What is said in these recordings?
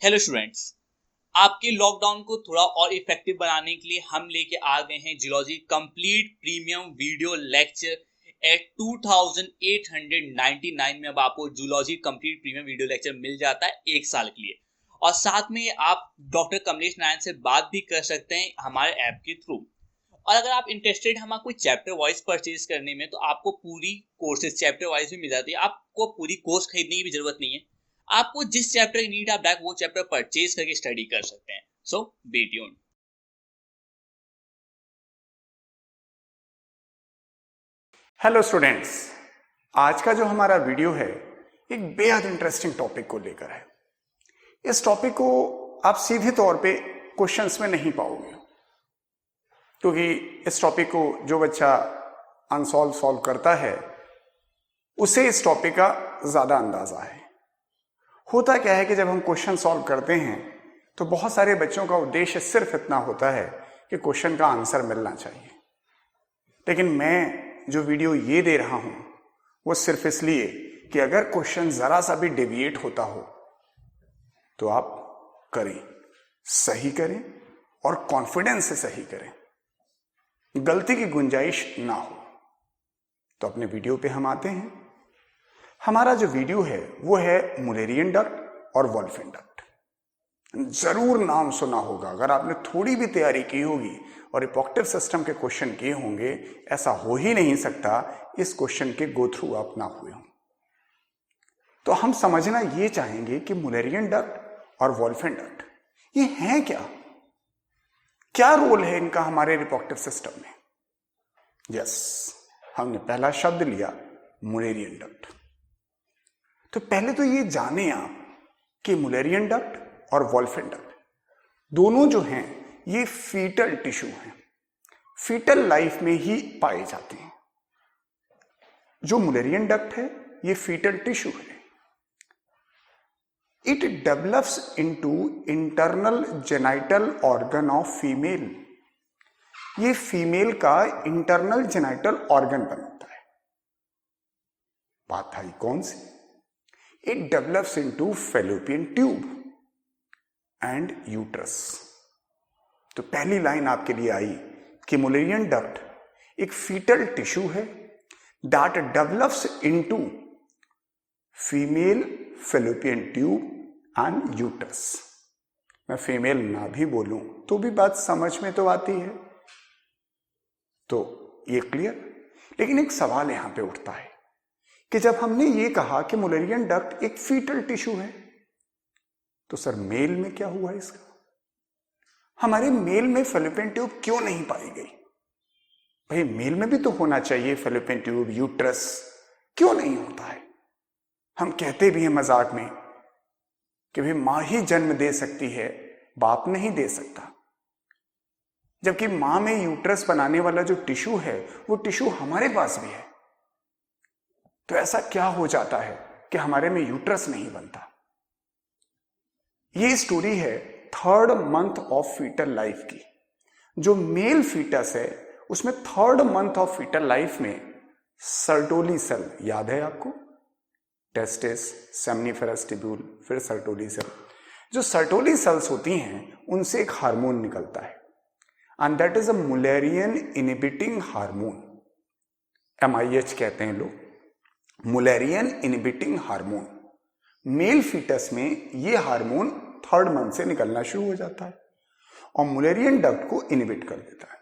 Hello students, आपके lockdown को थोड़ा और इफेक्टिव बनाने के लिए हम लेके आ गए हैं geology complete premium video lecture at 2899 में। अब आपको geology complete premium video lecture मिल जाता है 1 साल के लिए, और साथ में आप डॉक्टर कमलेश नारायण से बात भी कर सकते हैं हमारे ऐप के थ्रू। और अगर आप इंटरेस्टेड हमारा कोई चैप्टर वाइज परचेज करने में, तो आपको पूरी कोर्सेज चैप्टर वाइज भी मिल जाती है। आपको पूरी कोर्स खरीदने की भी जरूरत नहीं है। आपको जिस चैप्टर की नीड, आप डायरेक्ट वो चैप्टर परचेज करके स्टडी कर सकते हैं। सो बी ट्यून्ड। हेलो स्टूडेंट्स, आज का जो हमारा वीडियो है एक बेहद इंटरेस्टिंग टॉपिक को लेकर है। इस टॉपिक को आप सीधे तौर पे क्वेश्चंस में नहीं पाओगे, क्योंकि इस टॉपिक को जो बच्चा सॉल्व करता है उसे इस टॉपिक का ज्यादा अंदाजा है। होता क्या है कि जब हम क्वेश्चन सॉल्व करते हैं तो बहुत सारे बच्चों का उद्देश्य सिर्फ इतना होता है कि क्वेश्चन का आंसर मिलना चाहिए, लेकिन मैं जो वीडियो ये दे रहा हूं वो सिर्फ इसलिए कि अगर क्वेश्चन जरा सा भी डेविएट होता हो तो आप करें, सही करें और कॉन्फिडेंस से सही करें, गलती की गुंजाइश ना हो। तो अपने वीडियो पे हम आते हैं। हमारा जो वीडियो है वो है मुलेरियन डक्ट और वोल्फेन डक्ट। जरूर नाम सुना होगा, अगर आपने थोड़ी भी तैयारी की होगी और रिप्रोडक्टिव सिस्टम के क्वेश्चन किए होंगे, ऐसा हो ही नहीं सकता इस क्वेश्चन के गो थ्रू आप ना हुए हों। तो हम समझना ये चाहेंगे कि मुलेरियन डक्ट और वोल्फेन डक्ट ये हैं क्या रोल है इनका हमारे रिप्रोडक्टिव सिस्टम में। यस, हमने पहला शब्द लिया मुलेरियन डक्ट। तो पहले तो ये जाने आप कि मुलेरियन डक्ट और वोल्फेन डक्ट दोनों जो हैं ये फीटल टिश्यू हैं, फीटल लाइफ में ही पाए जाते हैं। जो मुलेरियन डक्ट है ये फीटल टिश्यू है। It develops into internal genital organ of female. ये फीमेल का इंटरनल जेनाइटल ऑर्गन बनाता है। बात आई कौन सी? It develops into fallopian tube and uterus। तो पहली लाइन आपके लिए आई कि मुलेरियन डक्ट एक फीटल टिश्यू है that develops into female fallopian tube and uterus। मैं फीमेल ना भी बोलूं तो भी बात समझ में तो आती है, तो ये क्लियर। लेकिन एक सवाल यहां पे उठता है कि जब हमने ये कहा कि मुलेरियन डक्ट एक फीटल टिश्यू है, तो सर मेल में क्या हुआ इसका? हमारे मेल में फैलोपियन ट्यूब क्यों नहीं पाई गई? भाई मेल में भी तो होना चाहिए फैलोपियन ट्यूब, यूट्रस, क्यों नहीं होता है? हम कहते भी हैं मजाक में कि भाई मां ही जन्म दे सकती है, बाप नहीं दे सकता, जबकि मां में यूट्रस बनाने वाला जो टिश्यू है वो टिश्यू हमारे पास भी है। तो ऐसा क्या हो जाता है कि हमारे में यूट्रस नहीं बनता? ये स्टोरी है 3rd month of foetal life की। जो मेल फीटस है उसमें 3rd month of foetal life में सर्टोली सेल, याद है आपको? टेस्टिस, सेमनीफेरस ट्यूब्यूल, फिर सर्टोली सेल। जो सर्टोली सेल्स होती हैं उनसे एक हार्मोन निकलता है, and that is a Mullerian inhibiting hormone. MIH कहते हैं लोग, Mullerian inhibiting hormone. Male foetus में ये हार्मोन 3rd मंथ से निकलना शुरू हो जाता है और मुलेरियन डक्ट को इनहिबिट कर देता है।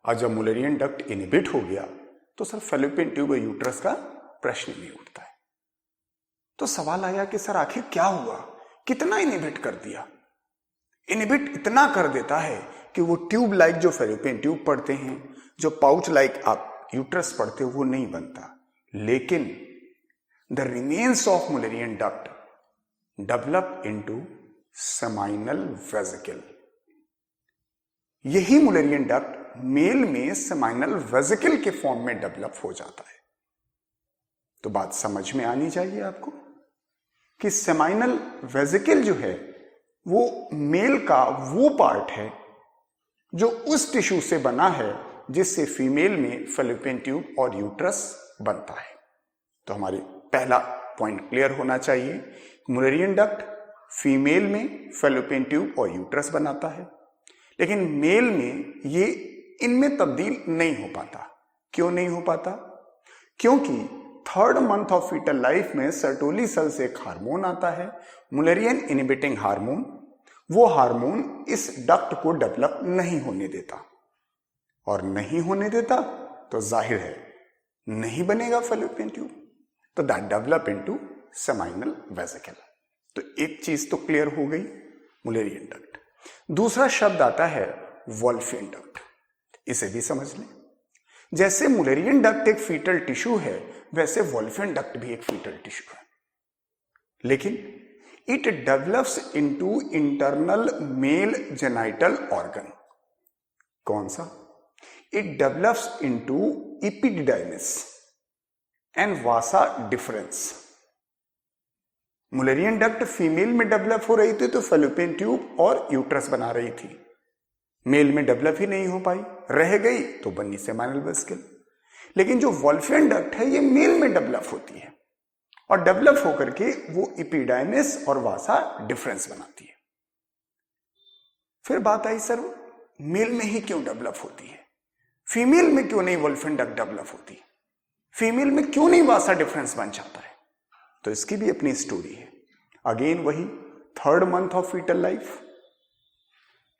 और जब मुलेरियन डक्ट इनहिबिट हो गया तो सर फैलोपियन ट्यूब और यूट्रस का प्रश्न नहीं उठता है। तो सवाल आया कि सर आखिर क्या हुआ, कितना इनहिबिट कर दिया? इनहिबिट इतना कर देता है कि वो ट्यूब लाइक जो फैलोपियन ट्यूब पढ़ते हैं, जो पाउच लाइक आप यूट्रस पढ़ते हो, वो नहीं बनता। लेकिन the remains of Mullerian duct develop into seminal vesicle. यही मुलेरियन डक्ट मेल में सेमाइनल वेसिकल के फॉर्म में डेवलप हो जाता है। तो बात समझ में आनी चाहिए आपको कि सेमाइनल वेसिकल जो है वो मेल का वो पार्ट है जो उस टिश्यू से बना है जिससे फीमेल में फैलोपियन ट्यूब और यूट्रस बनता है। तो हमारी पहला पॉइंट क्लियर होना चाहिए, मुलेरियन डक्ट फीमेल में फैलोपियन ट्यूब और यूट्रस बनाता है, लेकिन मेल में ये इनमें तब्दील नहीं हो पाता। क्यों नहीं हो पाता? क्योंकि third month of foetal life में सर्टोली सेल से एक हार्मोन आता है, मुलेरियन इनहिबिटिंग हार्मोन। वो हार्मोन इस डक्ट को डेवलप नहीं होने देता, और नहीं होने देता तो जाहिर है नहीं बनेगा फैलोपियन ट्यूब, तो that develop into seminal vesicle. तो एक चीज तो क्लियर हो गई, मुलेरियन डक्ट। दूसरा शब्द आता है वोल्फियन डक्ट। इसे भी समझ लें। जैसे मुलेरियन डक्ट एक फीटल टिश्यू है, वैसे वोल्फियन डक्ट भी एक फीटल टिश्यू है, लेकिन it develops into internal mail genital organ. कौन सा? It develops into epididymis and vasa difference. Mullerian duct female में डेवलप हो रही थी तो फैलोपियन ट्यूब और यूट्रस बना रही थी, मेल में डेवलप ही नहीं हो पाई, रह गई तो बनी सेमाइनल वेसिकल। लेकिन जो वोल्फियन डक्ट है ये मेल में डेवलप होती है, और डेवलप होकर के वो एपिडाइमिस और वासा डिफरेंस बनाती है। फिर बात आई, सर मेल में ही क्यों डेवलप होती है, फीमेल में क्यों नहीं वोल्फियन डक्ट डेवलप होती, फीमेल में क्यों नहीं वासा डिफरेंस बन जाता है? तो इसकी भी अपनी स्टोरी है। अगेन वही third month of foetal life.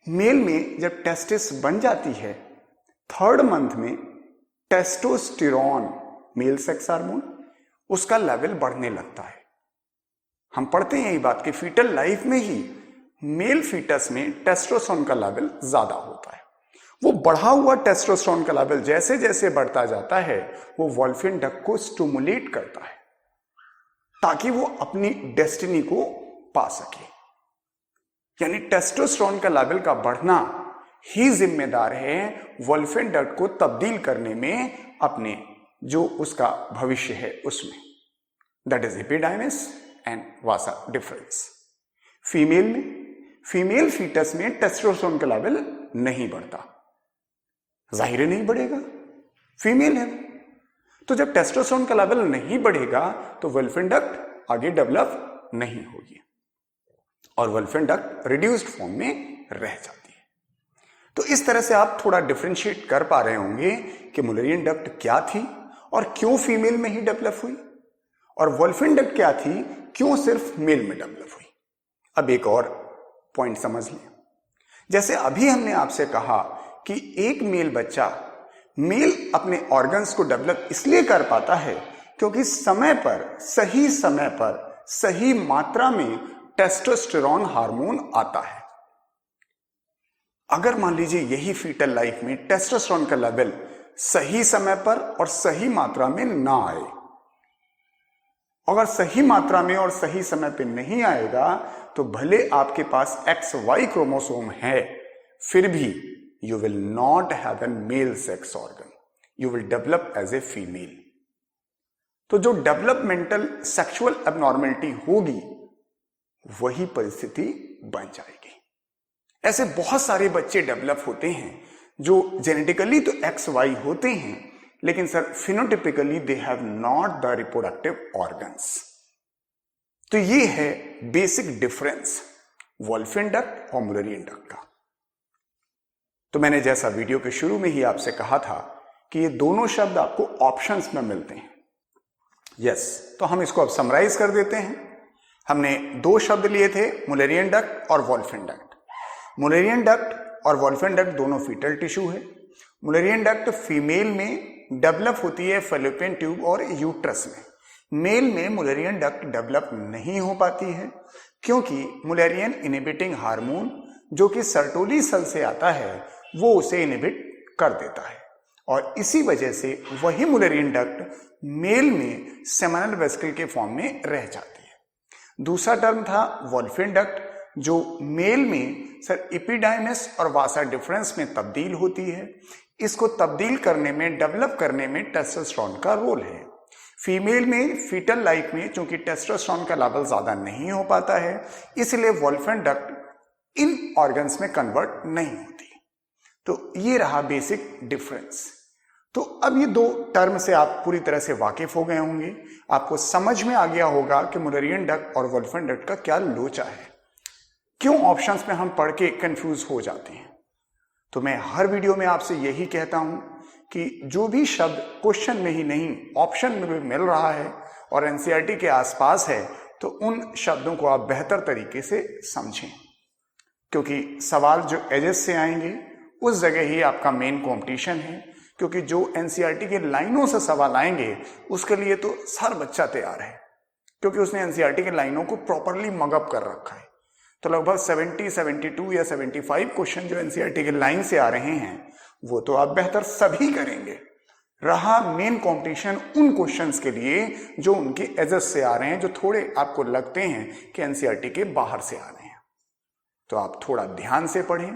Male में जब टेस्टिस बन जाती है, थर्ड मंथ में टेस्टोस्टेरोन, मेल सेक्स हार्मोन, उसका लेवल बढ़ने लगता है। हम पढ़ते हैं यही बात कि फीटल लाइफ में ही मेल फीटस में टेस्टोस्टेरोन का लेवल ज्यादा होता है। वो बढ़ा हुआ टेस्टोस्टेरोन का लेवल जैसे जैसे बढ़ता जाता है, वो वोल्फियन डक्ट को स्टिमुलेट करता है ताकि वो अपनी डेस्टिनी को पा सके। यानी टेस्टोस्टेरोन का लेवल का बढ़ना ही जिम्मेदार है वोल्फियन डक्ट को तब्दील करने में, अपने जो उसका भविष्य है उसमें। That is epididymis and vasa deferens. Female में, फीमेल फीटस में टेस्टोस्टेरोन का लेवल नहीं बढ़ता, जाहिर नहीं बढ़ेगा, फीमेल है। तो जब टेस्टोस्टेरोन का लेवल नहीं बढ़ेगा तो वोल्फियन डक्ट आगे डेवलप नहीं होगी और वोल्फियन डक्ट रिड्यूस्ड फॉर्म में रह जाती है। तो इस तरह से आप थोड़ा डिफरेंशिएट कर पा रहे होंगे कि मुलेरियन डक्ट क्या थी और क्यों फीमेल में ही डेवलप हुई, और वोल्फियन डक्ट क्या थी, क्यों सिर्फ मेल में डेवलप हुई। अब एक और पॉइंट समझ लें। जैसे अभी हमने आपसे कहा कि एक मेल बच्चा, मेल अपने ऑर्गन्स को डेवलप इसलिए कर पाता है क्योंकि समय पर, सही समय पर, सही मात्रा में टेस्टोस्टेरोन हार्मोन आता है। अगर मान लीजिए यही फीटल लाइफ में टेस्टोस्टेरोन का लेवल सही समय पर और सही मात्रा में ना आए, अगर सही मात्रा में और सही समय पे नहीं आएगा तो भले आपके पास XY क्रोमोसोम है, फिर भी you will not have a male sex organ, you will develop as a female। तो जो डेवलपमेंटल सेक्सुअल एबनॉर्मलिटी होगी वही परिस्थिति बन जाएगी। ऐसे बहुत सारे बच्चे डेवलप होते हैं जो जेनेटिकली तो XY होते हैं, लेकिन sir phenotypically they have not the reproductive organs. तो ये है बेसिक डिफरेंस वोल्फियन डक्ट और मुलेरियन डक्ट का। तो मैंने जैसा वीडियो के शुरू में ही आपसे कहा था कि ये दोनों शब्द आपको ऑप्शंस में मिलते हैं। यस, तो हम इसको अब समराइज कर देते हैं। हमने दो शब्द लिए थे, मुलेरियन डक्ट और वोल्फियन डक्ट। मुलेरियन डक्ट और वोल्फियन डक्ट दोनों फीटल टिश्यू है। मुलेरियन डक्ट फीमेल में डेवलप होती है फैलोपियन ट्यूब और यूट्रस में। मेल में मुलेरियन डक्ट डेवलप नहीं हो पाती है क्योंकि मुलेरियन इनहिबिटिंग हार्मोन जो कि सर्टोली सेल से आता है वो उसे इनहिबिट कर देता है, और इसी वजह से वही मुलेरियन डक्ट मेल में सेमाइनल वेसिकल के फॉर्म में रह जाती है। दूसरा टर्म था वोल्फियन डक्ट जो मेल में सर एपिडाइमिस और वासा डिफरेंस में तब्दील होती है। इसको तब्दील करने में, डेवलप करने में टेस्टोस्टेरोन का रोल है। फीमेल में फीटल लाइफ में चूंकि टेस्टोस्टेरोन का लेवल ज्यादा नहीं हो पाता है, इसलिए वोल्फियन डक्ट इन ऑर्गन्स में कन्वर्ट नहीं होती। तो ये रहा बेसिक डिफरेंस। तो अब ये दो टर्म से आप पूरी तरह से वाकिफ हो गए होंगे, आपको समझ में आ गया होगा कि मुलेरियन डक्ट और वोल्फियन डक्ट का क्या लोचा है। क्यों ऑप्शंस में हम पढ़ के कंफ्यूज हो जाते हैं। तो मैं हर वीडियो में आपसे यही कहता हूं कि जो भी शब्द क्वेश्चन में ही नहीं ऑप्शन में भी मिल रहा है और एनसीईआरटी के आसपास है, तो उन शब्दों को आप बेहतर तरीके से समझें, क्योंकि सवाल जो एजेस से आएंगे उस जगह ही आपका मेन कंपटीशन है। क्योंकि जो एनसीईआरटी के लाइनों से सवाल आएंगे उसके लिए तो हर बच्चा तैयार है, क्योंकि उसने एनसीईआरटी के लाइनों को प्रॉपरली मगअप कर रखा है। तो लगभग 70, 72 या 75 क्वेश्चन जो एनसीईआरटी के लाइन से आ रहे हैं वो तो आप बेहतर सभी करेंगे। रहा मेन कंपटीशन उन क्वेश्चंस के लिए जो उनके एजेस से आ रहे हैं, जो थोड़े आपको लगते हैं कि एनसीईआरटी के बाहर से आ रहे हैं। तो आप थोड़ा ध्यान से पढ़ें,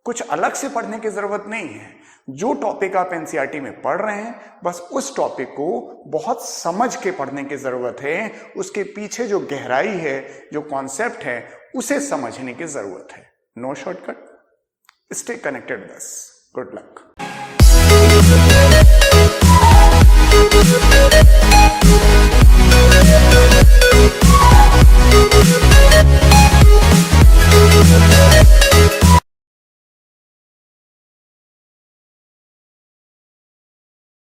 कुछ अलग से पढ़ने की जरूरत नहीं है। जो टॉपिक आप एनसीईआरटी में पढ़ रहे हैं बस उस टॉपिक को बहुत समझ के पढ़ने की जरूरत है। उसके पीछे जो गहराई है, जो कॉन्सेप्ट है, उसे समझने की जरूरत है। नो शॉर्टकट, स्टे कनेक्टेड बस। Good luck.